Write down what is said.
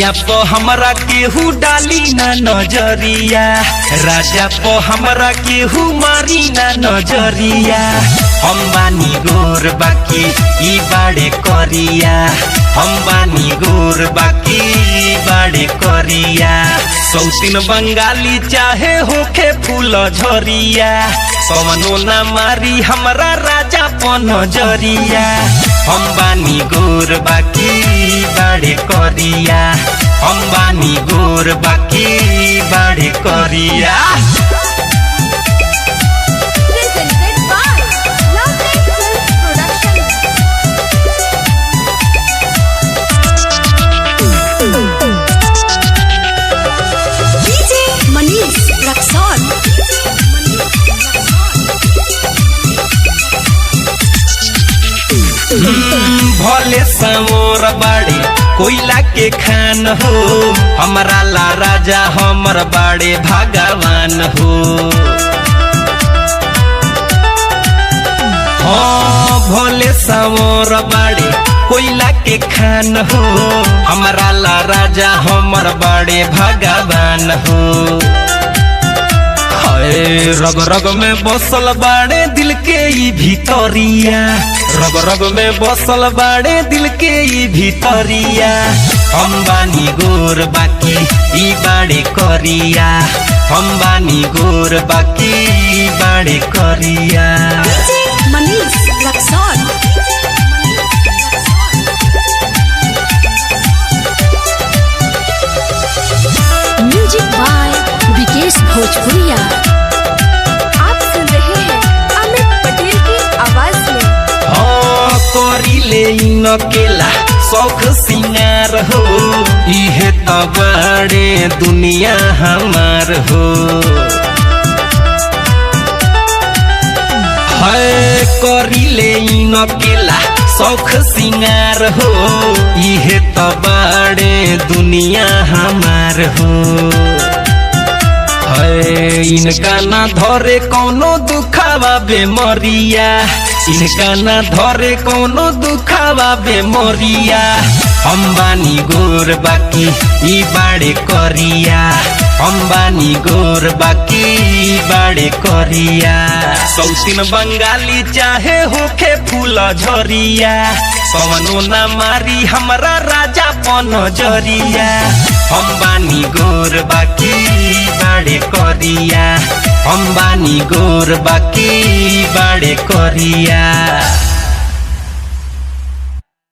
सैया पो हमरा केहू डाली ना नजरिया, राजा पो हमरा केहू मारी ना नजरिया। हम बानी गोर बाकी ई बाड़े करिया, हम बानी गोर बाकी ई बाड़े करिया। सौतीन बंगाली चाहे होखे फूल झरिया, कवनो ना मारी हमरा राजा पो नजरिया। हम बानी गोर बाकी ई बाड़े करिया, हम बानी गोर बाकी ई बाड़े करिया। भले समोर बाड़े कोयला के खान हो, हमरा ला राजा हमर बाड़े भगवान हो। हाँ भले समोर बाड़े कोयला के खान हो, हमरा ला राजा हमर बाड़े भगवान हो। रग रग में बसल बाड़े दिल के ई भीतरिया, रग रग में बसल बाड़े दिल के ई भीतरिया। हम बानी गोर बाकी ई बाड़े करिया, हम बानी गोर बाकी ई बाड़े करिया। म्यूजिक बाय विकेश भोजपुरिया। आप सुन रहे हैं अमित पटेल की आवाज में। हाँ करिले न केला शौक सिंगार हो, इहे त बाड़े दुनिया हमार हो। है करिले न केला शौक सिंगार हो, इहे त बाड़े दुनिया हमार हो। इनका ना धरे कौनो दुखावा बेमरिया, इनका ना धरे कौनो दुखावा बेमरिया। हम बानी गोर बाकी ई बाड़े करिया, हम बानी गोर बाकी ई बाड़े करिया। सौतीन बंगाली चाहे होखे फूल झरिया, कवनो ना मारी हमरा राजा पो नजरिया। हम बानी गोर बाकी ई बाड़े करिया, हम बानी गोर बाकी ई बाड़े करिया।